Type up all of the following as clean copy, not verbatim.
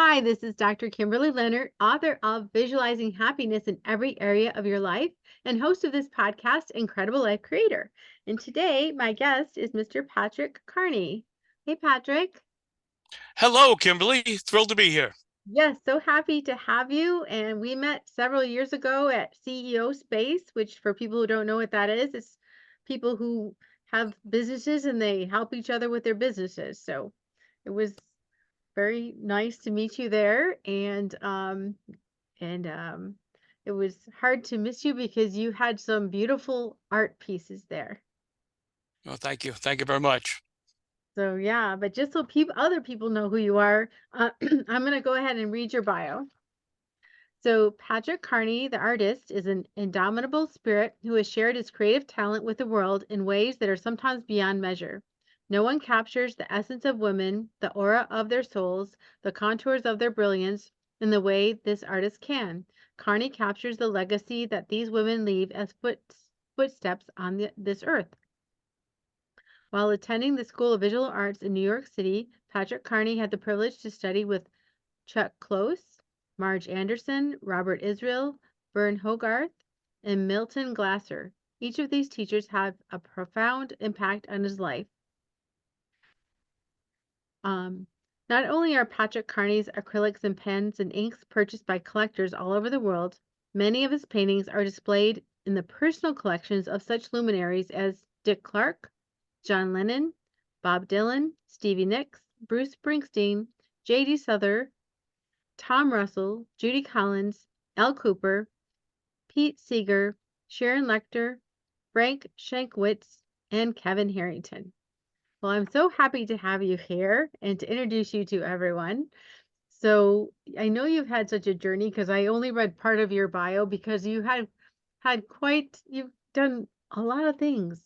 Hi, this is Dr. Kimberley Linert, author of Visualizing Happiness in Every Area of Your Life and host of this podcast, Incredible Life Creator. And today, my guest is Mr. Patrick Carney. Hey, Patrick. Hello, Kimberly. Thrilled to be here. Yes, so happy to have you. And we met several years ago at CEO Space, which for people who don't know what that is, it's people who have businesses and they help each other with their businesses. So it was very nice to meet you there, and it was hard to miss you because you had some beautiful art pieces there. Well, thank you. Thank you very much. So yeah, but just so other people know who you are, I'm going to go ahead and read your bio. So Patrick Carney, the artist, is an indomitable spirit who has shared his creative talent with the world in ways that are sometimes beyond measure. No one captures the essence of women, the aura of their souls, the contours of their brilliance in the way this artist can. Carney captures the legacy that these women leave as footsteps on this earth. While attending the School of Visual Arts in New York City, Patrick Carney had the privilege to study with Chuck Close, Marge Anderson, Robert Israel, Burne Hogarth, and Milton Glaser. Each of these teachers had a profound impact on his life. Not only are Patrick Carney's acrylics and pens and inks purchased by collectors all over the world, many of his paintings are displayed in the personal collections of such luminaries as Dick Clark, John Lennon, Bob Dylan, Stevie Nicks, Bruce Springsteen, J.D. Souther, Tom Russell, Judy Collins, Al Cooper, Pete Seeger, Sharon Lechter, Frank Shankwitz, and Kevin Harrington. Well, I'm so happy to have you here and to introduce you to everyone. So I know you've had such a journey because I only read part of your bio because you've done a lot of things.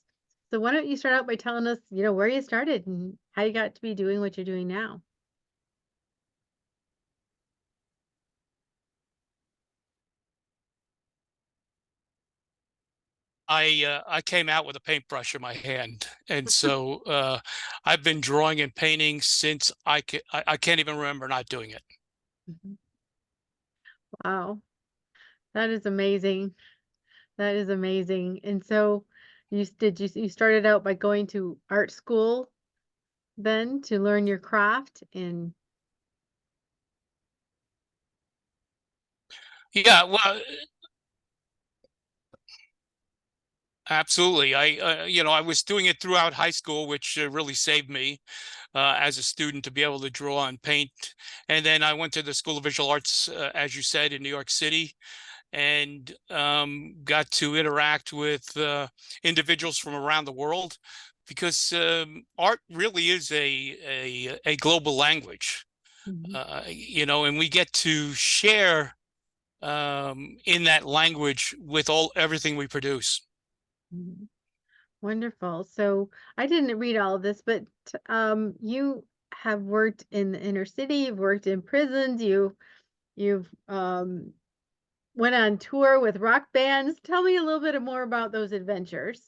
So why don't you start out by telling us, where you started and how you got to be doing what you're doing now? I came out with a paintbrush in my hand, and so I've been drawing and painting since I can't even remember not doing it. Mhm. Wow, that is amazing. That is amazing. And so you started out by going to art school then to learn your craft and Yeah, well, absolutely. I was doing it throughout high school, which really saved me as a student to be able to draw and paint. And then I went to the School of Visual Arts, as you said, in New York City, and got to interact with individuals from around the world because art really is a global language, Mhm, and we get to share in that language with everything we produce. mhm. Wonderful. So I didn't read all of this, but you have worked in the inner city, you've worked in prisons, you've went on tour with rock bands. Tell me a little bit more about those adventures.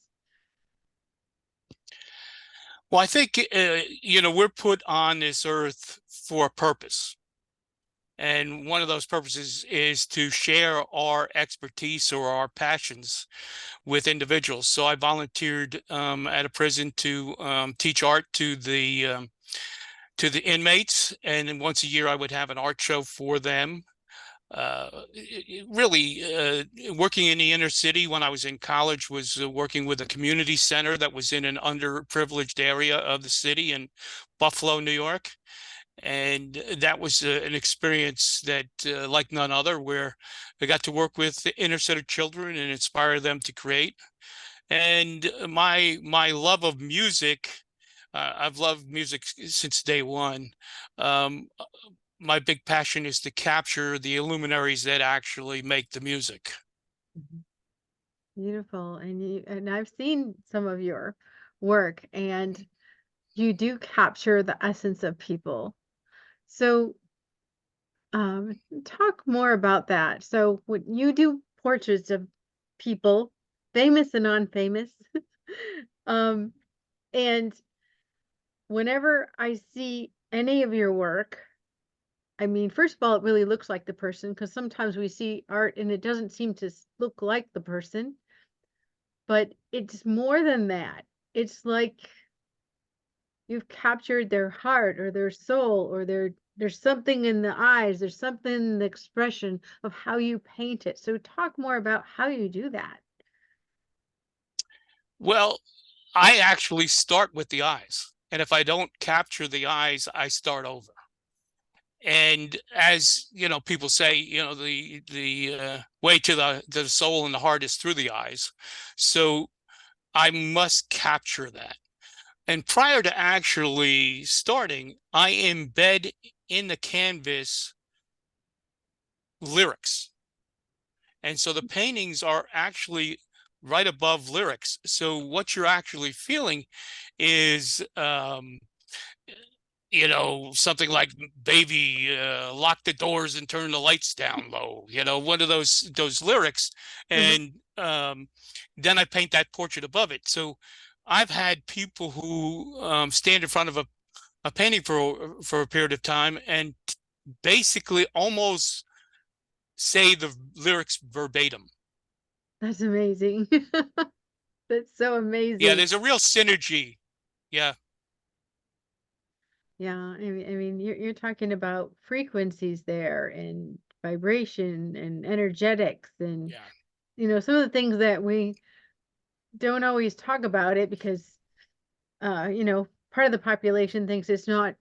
Well, I think we're put on this earth for a purpose. And one of those purposes is to share our expertise or our passions with individuals. So I volunteered at a prison to teach art to the inmates, and then once a year I would have an art show for them. Really, working in the inner city when I was in college was working with a community center that was in an underprivileged area of the city in Buffalo, New York. And that was an experience that, like none other, where I got to work with the inner city children and inspire them to create. And my love of music, I've loved music since day one. Um, my big passion is to capture the luminaries that actually make the music. Mhm. Beautiful. And I've seen some of your work and you do capture the essence of people. So talk more about that. So when you do portraits of people, famous and non-famous, um, and whenever I see any of your work, I mean, first of all, it really looks like the person, because sometimes we see art and it doesn't seem to look like the person, but it's more than that. It's like you've captured their heart or their soul, or there's something in the eyes, there's something in the expression of how you paint it. So talk more about how you do that. Well, I actually start with the eyes. And if I don't capture the eyes, I start over. And as you know, people say, the way to the soul and the heart is through the eyes. So I must capture that. And prior to actually starting, I embed in the canvas lyrics. And so the paintings are actually right above lyrics. So what you're actually feeling is, something like baby, lock the doors and turn the lights down low, one of those lyrics. Mhm. And then I paint that portrait above it. So I've had people who stand in front of a painting for a period of time and basically almost say the lyrics verbatim. That's amazing. That's so Yeah, amazing. there's a real synergy. Yeah, Yeah, I mean, you're talking about frequencies there, and vibration and energetics, and yeah, some of the things that we don't always talk about it, because part of the population thinks it's not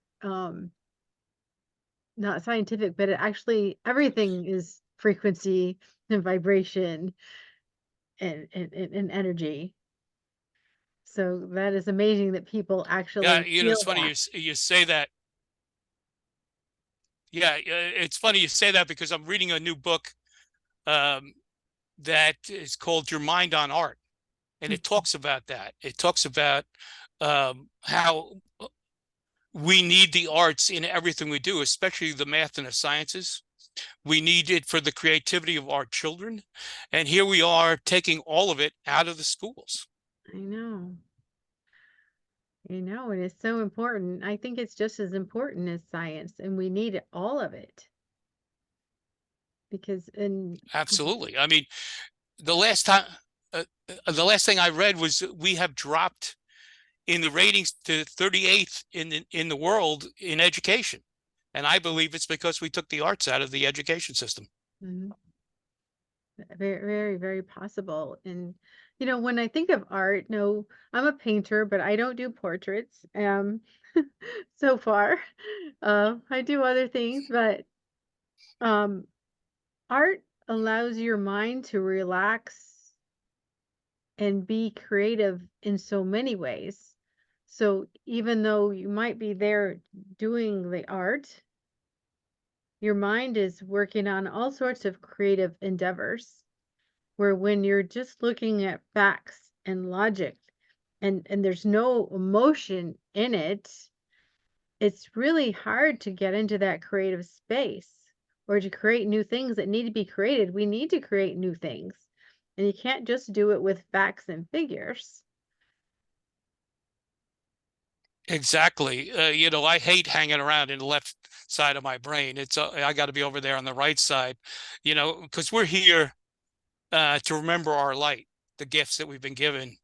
scientific, but it actually everything is frequency and vibration and energy. So that is amazing that people yeah. actually It's feel funny that. you say that. Yeah, it's funny you say that because I'm reading a new book um, that is called Your Mind on Art, and it talks about that. It talks about how we need the arts in everything we do, especially the math and the sciences. We need it for the creativity of our children. And here we are taking all of it out of the schools. I know. And it's so important. I think it's just as important as science, and we need all of it, because and Absolutely. I mean, the last time, the last thing I read was we have dropped in the ratings to 38th in the world in education. And I believe it's because we took the arts out of the education system. Mhm. Very, very, very possible. And when I think of art, no, I'm a painter, but I don't do portraits. So far, I do other things, but um, art allows your mind to relax and be creative in so many ways. So even though you might be there doing the art, your mind is working on all sorts of creative endeavors, where when you're just looking at facts and logic, and there's no emotion in it, it's really hard to get into that creative space, or to create new things that need to be created. We need to create new things, and you can't just do it with facts and figures. Exactly. I hate hanging around in the left side of my brain. I got to be over there on the right side, because we're here to remember our light, the gifts that we've been given.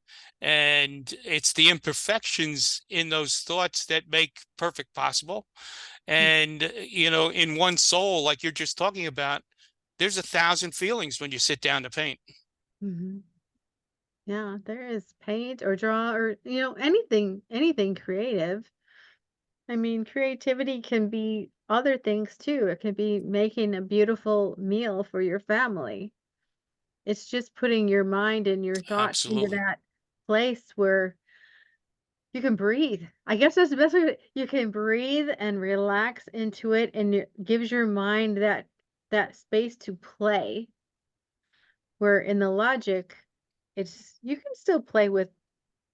And it's the imperfections in those thoughts that make perfect possible. And, in one soul, like you're just talking about, there's 1,000 feelings when you sit down to paint. Hmm. Yeah, there is paint or draw, or anything creative. I mean, creativity can be other things too. It can be making a beautiful meal for your family. It's just putting your mind and your thoughts into Absolutely. that place where you can breathe. I guess that's the best way. You can breathe and relax into it, and it gives your mind that space to play. Where in the logic, you can still play with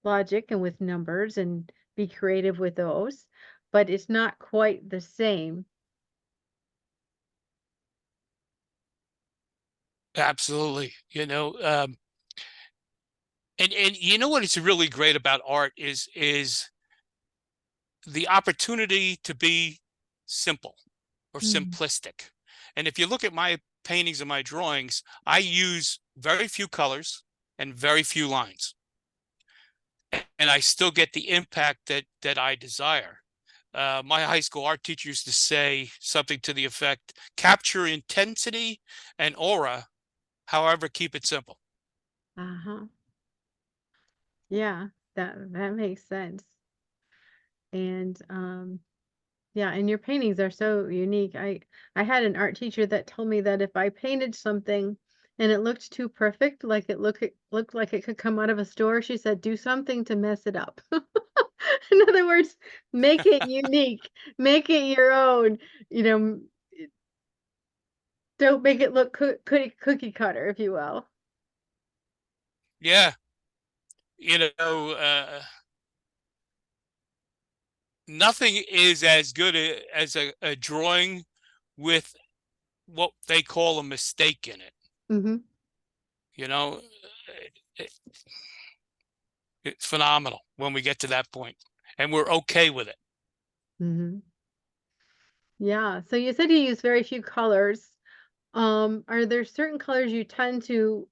logic and with numbers and be creative with those, but it's not quite the same. Absolutely. And you know what is really great about art is the opportunity to be simple, or Mm. simplistic. And if you look at my paintings and my drawings, I use very few colors and very few lines. And I still get the impact that I desire. My high school art teacher used to say something to the effect, capture intensity and aura, however, keep it simple. Uh-huh. Yeah, that makes sense. And yeah, and your paintings are so unique. I had an art teacher that told me that if I painted something and it looked too perfect, like it looked like it could come out of a store, she said, do something to mess it up. In other words, make it unique, make it your own. You know, don't make it look cookie cutter, if you will. Yeah, you know, nothing is as good as a drawing with what they call a mistake in it. Hmm. You know, it, it's phenomenal when we get to that point, and we're okay with it. Hmm. Yeah. So you said you use very few colors. Are there certain colors you tend to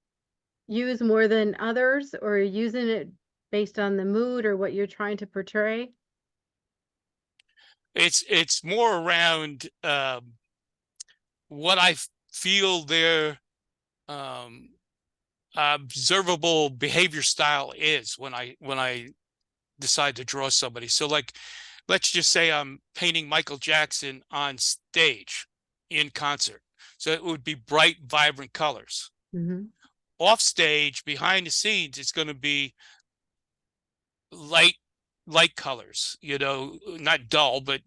use more than others, or are you using it based on the mood or what you're trying to portray? It's more around what I feel their um, observable behavior style is when I decide to draw somebody. So like, let's just say I'm painting Michael Jackson on stage in concert. So it would be bright, vibrant colors. Hmm. Off stage, behind the scenes, it's going to be light light colors, not dull, but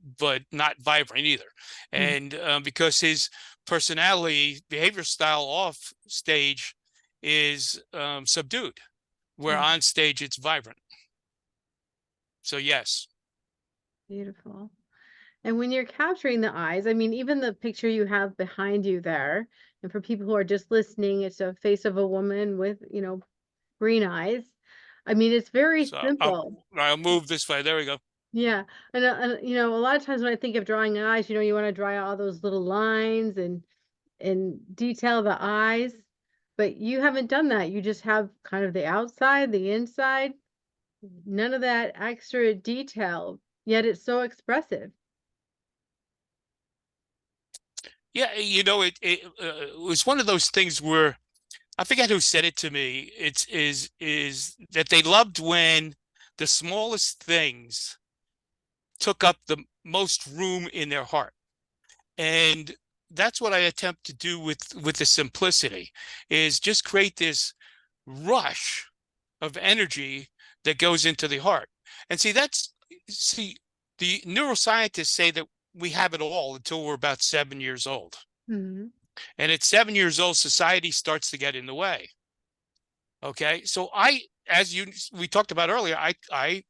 not vibrant either. Hmm. And because his personality behavior style off stage is subdued, where on stage it's vibrant. So yes. Beautiful. And when you're capturing the eyes, I mean, even the picture you have behind you there, and for people who are just listening, it's a face of a woman with, green eyes. I mean, it's very So I'll simple. I'll move this way. There we go. Yeah. And a lot of times when I think of drawing eyes, you want to draw all those little lines and detail the eyes, but you haven't done that. You just have kind of the outside, the inside, none of that extra detail, yet it's so expressive. Yeah, it was one of those things where I forget who said it to me. It's is that they loved when the smallest things took up the most room in their heart. And that's what I attempt to do with the simplicity, is just create this rush of energy that goes into the heart. And see, the neuroscientists say that we have it all until we're about 7 years old. Hmm. And at 7 years old, society starts to get in the way. Okay. So as we talked about earlier, I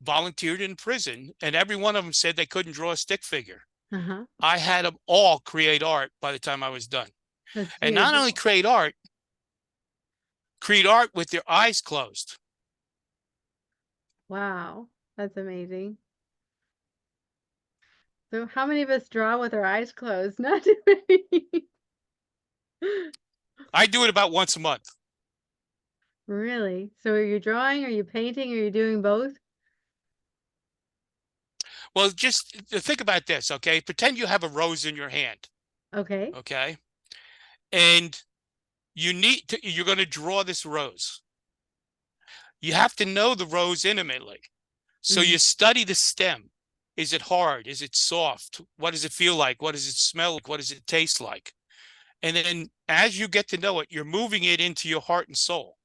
volunteered in prison, and every one of them said they couldn't draw a stick figure. Uh-huh. I had them all create art by the time I was done. That's And not only beautiful. create art with their eyes closed. Wow. That's amazing. So how many of us draw with our eyes closed? Not too many. I do it about once a month. Really? So are you drawing? Are you painting? Are you doing both? Well, just think about this, okay? Pretend you have a rose in your hand, Okay. okay? And you're going to draw this rose. You have to know the rose intimately. So Mhm. you study the stem. Is it hard? Is it soft? What does it feel like? What does it smell like? What does it taste like? And then as you get to know it, you're moving it into your heart and soul.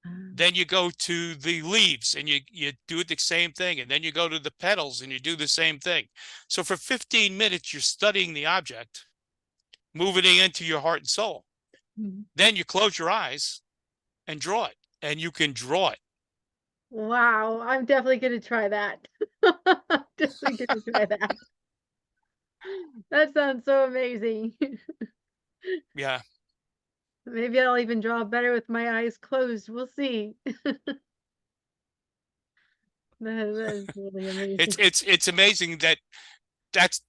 Ah. Then you go to the leaves and you do the same thing. And then you go to the petals and you do the same thing. So for 15 minutes, you're studying the object, moving it into your heart and soul. Mhm. Then you close your eyes and draw it. And you can draw it. Wow, I'm definitely gonna try that. Definitely gonna try that. That sounds so amazing. Yeah. Maybe I'll even draw better with my eyes closed. We'll see. That is really It's amazing. it's it's amazing that's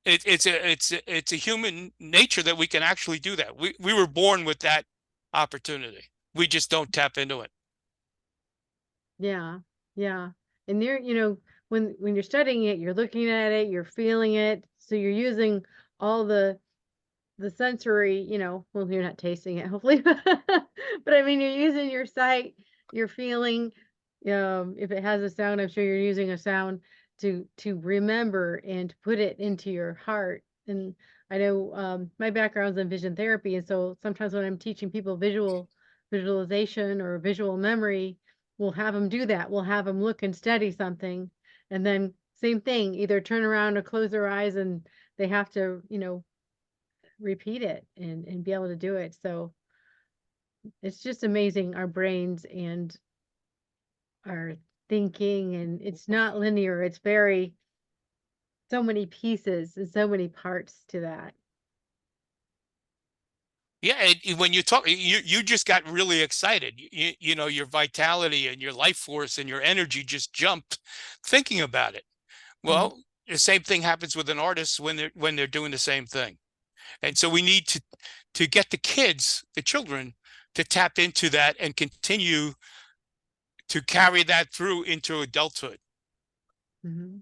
it's a human nature that we can actually do that. We were born with that opportunity. We just don't tap into it. Yeah. Yeah. And when you're studying it, you're looking at it, you're feeling it. So you're using all the sensory, well, you're not tasting it, hopefully, but I mean, you're using your sight, you're feeling, if it has a sound, I'm sure you're using a sound to remember and to put it into your heart. And I know my background's in vision therapy, and so sometimes when I'm teaching people visualization or visual memory, we'll have them do that. We'll have them look and study something, and then same thing, either turn around or close their eyes, and they have to, repeat it and be able to do it. So it's just amazing, our brains and our thinking, and it's not linear. It's very so many pieces and so many parts to that. Yeah, when you talk, you just got really excited. Your vitality and your life force and your energy just jumped thinking about it. Mhm. Well, the same thing happens with an artist when they're doing the same thing. And so we need to get the kids, the children, to tap into that and continue to carry that through into adulthood. Mhm.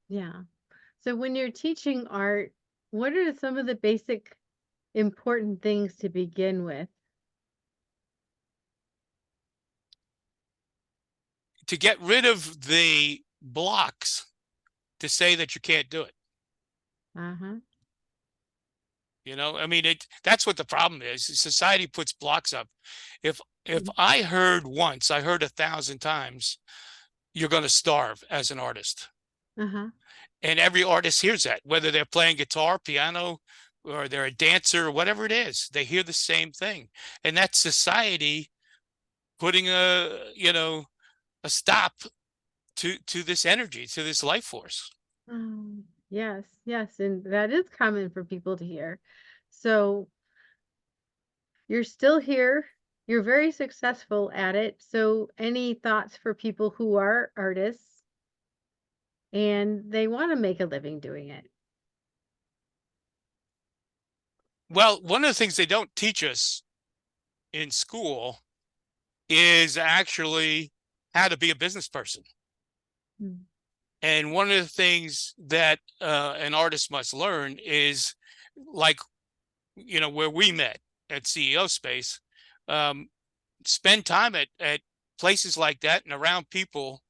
Yeah. So when you're teaching art, what are some of the basic important things to begin with? To get rid of the blocks to say that you can't do it. Uh-huh. I mean, that's what the problem is. Society puts blocks up. If I heard once, I heard 1,000 times, you're going to starve as an artist. Uh-huh. And every artist hears that, whether they're playing guitar, piano, or they're a dancer, or whatever it is, they hear the same thing. And that's society putting a stop to this energy, to this life force. Yes, yes, and that is common for people to hear. So you're still here. You're very successful at it. So any thoughts for people who are artists and they want to make a living doing it? Well, one of the things they don't teach us in school is actually how to be a business person. Mm. And one of the things that an artist must learn is, like, where we met at CEO Space, um, spend time at places like that and around people,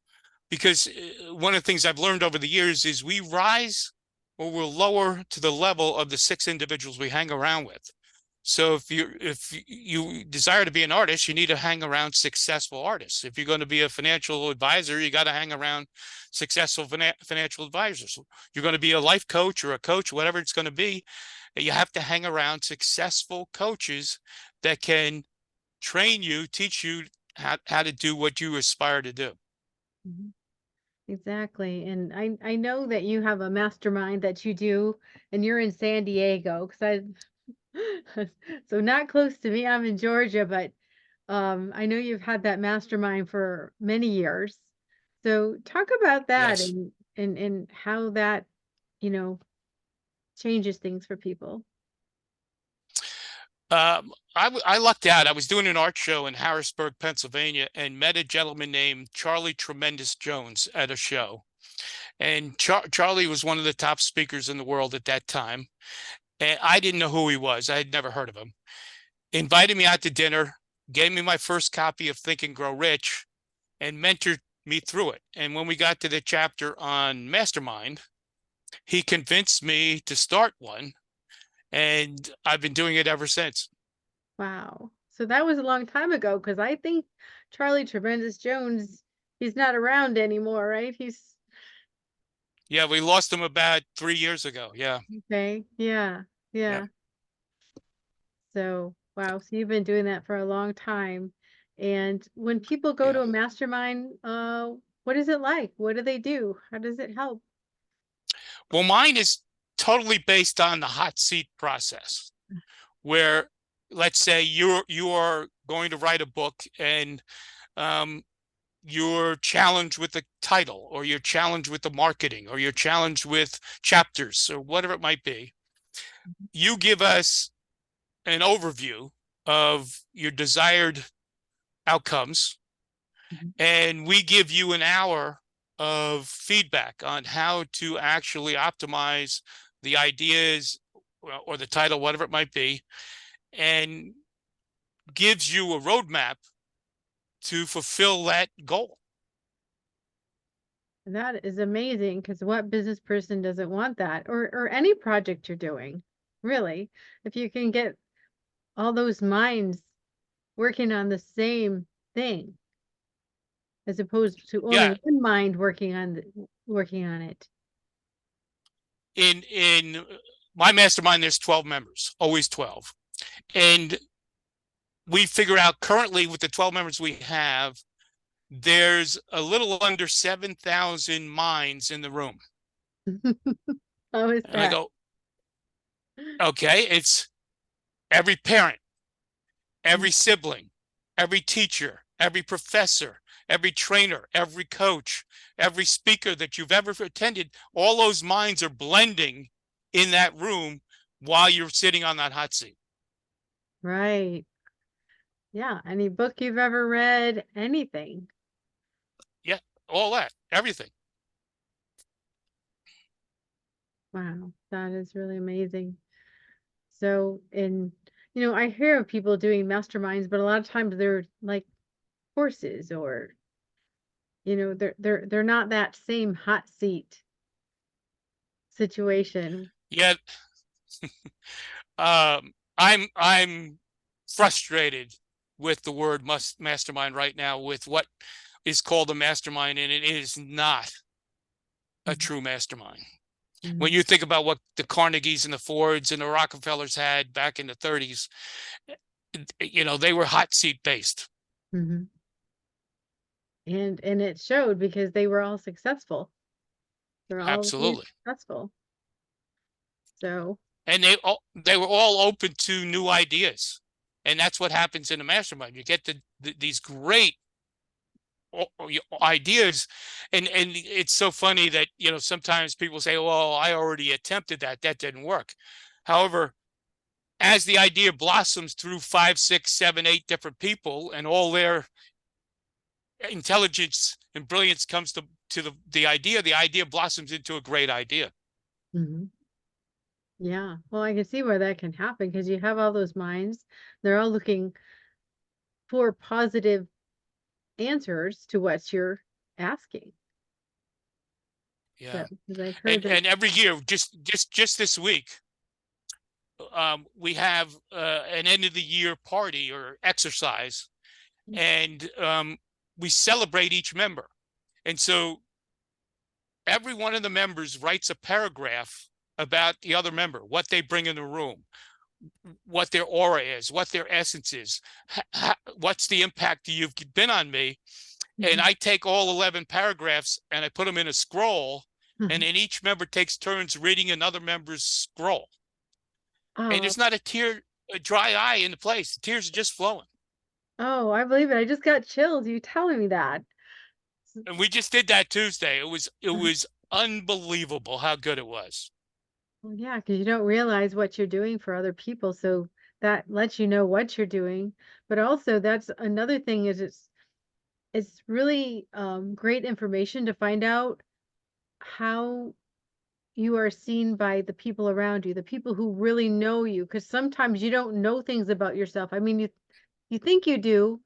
because one of the things I've learned over the years is we rise or we'll lower to the level of the 6 individuals we hang around with. So if you desire to be an artist, you need to hang around successful artists. If you're going to be a financial advisor, you got to hang around successful financial advisors. You're going to be a life coach or a coach, whatever it's going to be. You have to hang around successful coaches that can train you, teach you how to do what you aspire to do. Mhm. Exactly. And I know that you have a mastermind that you do, and you're in San Diego because so not close to me. I'm in Georgia, but I know you've had that mastermind for many years. So talk about that Yes. and how that, you know, changes things for people. I lucked out. I was doing an art show in Harrisburg, Pennsylvania, and met a gentleman named Charlie Tremendous Jones at a show. And Charlie was one of the top speakers in the world at that time. And I didn't know who he was. I had never heard of him. Invited me out to dinner, gave me my first copy of Think and Grow Rich, and mentored me through it. And when we got to the chapter on Mastermind, he convinced me to start one. And I've been doing it ever since. Wow. So that was a long time ago because I think Charlie Tremendous Jones, he's not around anymore, right? He's Yeah, we lost him about 3 years ago. Yeah. okay. Yeah. Yeah. Yeah. So, wow. So you've been doing that for a long time. And when people go Yeah. to a mastermind, what is it like? What do they do? How does it help? Well, mine is totally based on the hot seat process, where, let's say you are going to write a book, and um, you're challenged with the title, or you're challenged with the marketing, or you're challenged with chapters, or whatever it might be. You give us an overview of your desired outcomes, Mhm. and we give you an hour of feedback on how to actually optimize the ideas or the title, whatever it might be, and gives you a roadmap to fulfill that goal. That is amazing, because what business person doesn't want that? Or any project you're doing, really. If you can get all those minds working on the same thing, as opposed to only Yeah, one mind working on it. in my mastermind, there's 12 members, always 12. And we figure out currently with the 12 members we have, there's a little under 7,000 minds in the room. How is And I that? go, okay, it's every parent, every sibling, every teacher, every professor, every trainer, every coach, every speaker that you've ever attended. All those minds are blending in that room while you're sitting on that hot seat. Right. Yeah. Any book you've ever read, anything. Yeah, all that, everything. Wow. That is really amazing. So, I hear of people doing masterminds, but a lot of times they're like courses, or, they're not that same hot seat situation. Yet, I'm frustrated with the word mastermind right now, with what is called a mastermind, and it is not a Mhm. true mastermind. When Mhm. you think about what the Carnegies and the Fords and the Rockefellers had back in the 30s, they were hot seat based. Mhm. And it showed, because they were all successful. They're all really Absolutely. successful. So, And they were all open to new ideas. And that's what happens in a mastermind. You get these great ideas, and it's so funny that sometimes people say, well, I already attempted that didn't work. However, as the idea blossoms through 5, 6, 7, 8 different people, and all their intelligence and brilliance comes to the idea blossoms into a great idea. mhm. Yeah. Well, I can see where that can happen, because you have all those minds. They're all looking for positive answers to what you're asking. Yeah. So, because I've heard and that. and every year, just this week, we have an end of the year party or exercise, and we celebrate each member. And so every one of the members writes a paragraph about the other member, what they bring in the room, what their aura is, what their essence is, what's the impact you've been on me. And Mhm. I take all 11 paragraphs and I put them in a scroll, and Mhm. then each member takes turns reading another member's scroll. And Oh, there's not a dry eye in the place. The tears are just flowing. oh, I believe it. I just got chills you telling me that. And we just did that Tuesday. It Uh-huh. was unbelievable how good it was. Well, yeah, because you don't realize what you're doing for other people, so that lets you know what you're doing. But also, that's another thing, is it's really great information to find out how you are seen by the people around you, the people who really know you, because sometimes you don't know things about yourself. I mean, you think you do,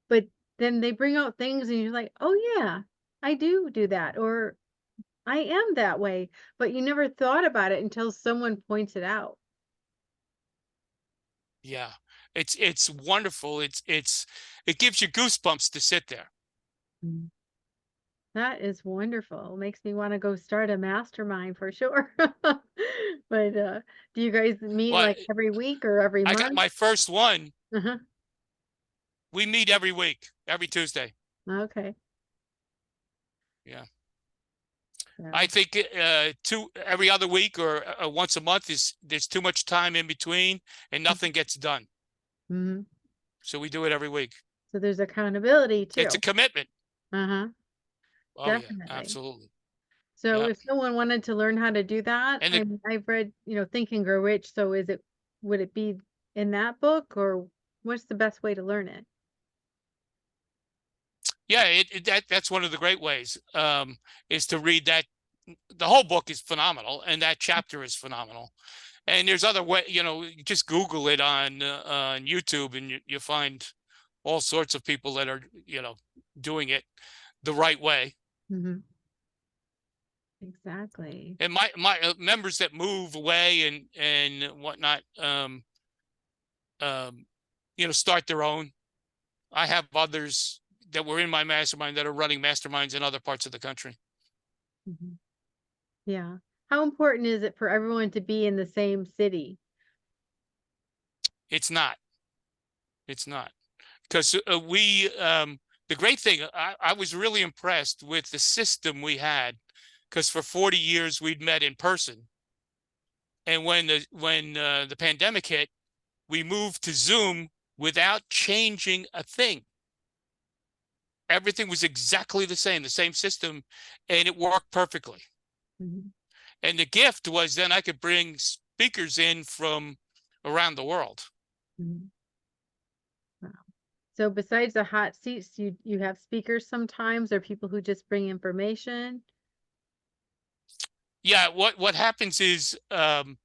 but then they bring out things and you're like, "Oh yeah, I do that," or "I am that way," but you never thought about it until someone points it out. Yeah. It's wonderful. It gives you goosebumps to sit there. Mm. That is wonderful. Makes me want to go start a mastermind for sure. But do you guys meet Well, like every week or every I got month? my first one. Uh-huh. We meet every week, every Tuesday. Okay. Yeah. I So, think two every other week or once a month is there's too much time in between and nothing gets done. mhm. So we do it every week. So there's accountability It's a too. commitment. Uh-huh. Oh yeah, Definitely. absolutely. So Yeah. if someone wanted to learn how to do that, And the I've read, Think and Grow Rich. So would it be in that book, or what's the best way to learn it? yeah, that's one of the great ways, is to read that. The whole book is phenomenal, and that chapter is phenomenal. And there's other way, you just Google it on YouTube, and you find all sorts of people that are, doing it the right way. Hmm. Exactly. And my members that move away and whatnot, um, start their own. I have others that were in my mastermind that are running masterminds in other parts of the country. Hmm. Yeah. How important is it for everyone to be in the same city? It's not. It's not. Because the great thing, I was really impressed with the system we had, because for 40 years we'd met in person. And when the pandemic hit, we moved to Zoom without changing a thing. Everything was exactly the same system, and it worked perfectly. Hmm. And the gift was then I could bring speakers in from around the world. Hmm. Wow. So besides the hot seats, you have speakers sometimes, or people who just bring information? Yeah, what happens is, the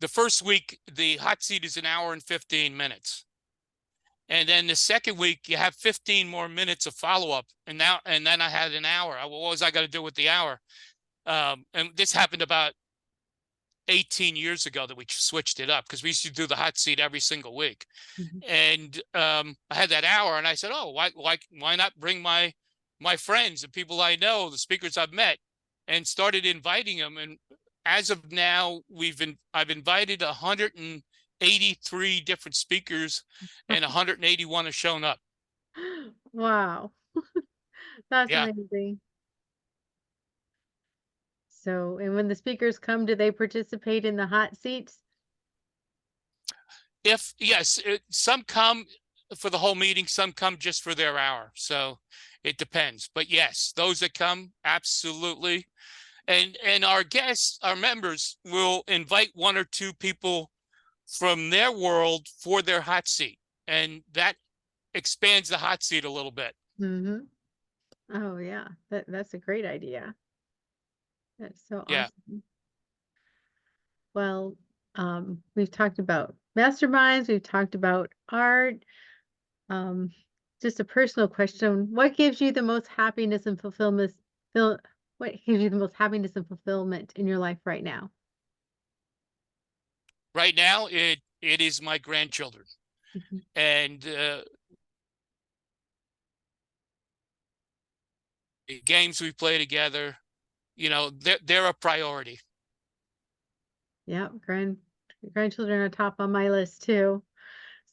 first week the hot seat is an hour and 15 minutes. And then the second week you have 15 more minutes of follow-up. And then I had an hour. What was I got to do with the hour? And this happened about 18 years ago that we switched it up, because we used to do the hot seat every single week. Mhm. And I had that hour, and I said, "Oh, why not bring my friends and people I know, the speakers I've met," and started inviting them. And as of now, I've invited 183 different speakers, and 181 have shown up. Wow, that's Yeah. amazing. So, and when the speakers come, do they participate in the hot seats? If yes, some come for the whole meeting, some come just for their hour. So it depends. But yes, those that come, absolutely. And our guests, our members, will invite one or two people from their world for their hot seat, and that expands the hot seat a little bit. Hmm. Oh yeah, that's a great idea. That's so Yeah. awesome. Well, we've talked about masterminds, we've talked about art. Um, just a personal question: what gives you the most happiness and fulfillment? Feel, what gives you the most happiness and fulfillment in your life right now? Right now, it is my grandchildren, Mhm. and the games we play together. They're a priority. Yeah, grandchildren are top on my list too.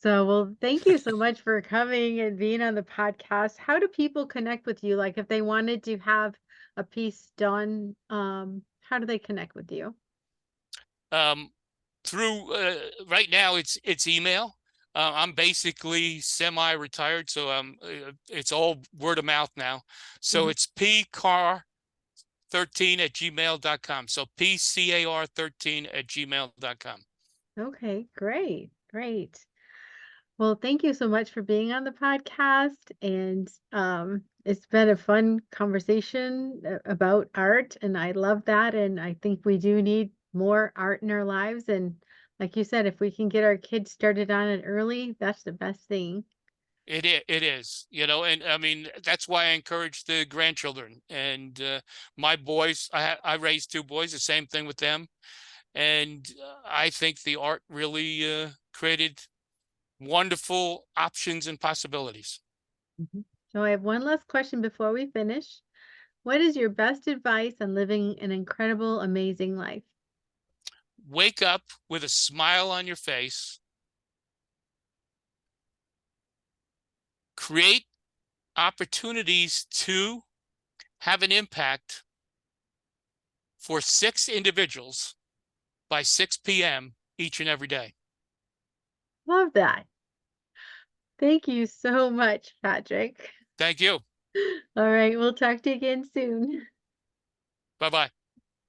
So, well, thank you so much for coming and being on the podcast. How do people connect with you? Like if they wanted to have a piece done, how do they connect with you? Um, through right now, it's email. I'm basically semi-retired, so it's all word of mouth now. So Mhm. it's pcar13@gmail.com. So pcar13@gmail.com. Okay, great, great. Well, thank you so much for being on the podcast. And it's been a fun conversation about art. And I love that. And I think we do need more art in our lives. And like you said, if we can get our kids started on it early, that's the best thing. It is, and I mean that's why I encourage the grandchildren and my boys. I raised two boys, the same thing with them, and I think the art really created wonderful options and possibilities. Mhm. So I have one last question before we finish. What is your best advice on living an incredible, amazing life? Wake up with a smile on your face, create opportunities to have an impact for 6 individuals by 6 p.m. each and every day. Love that. Thank you so much, Patrick. Thank you. All right, we'll talk to you again soon. Bye-bye.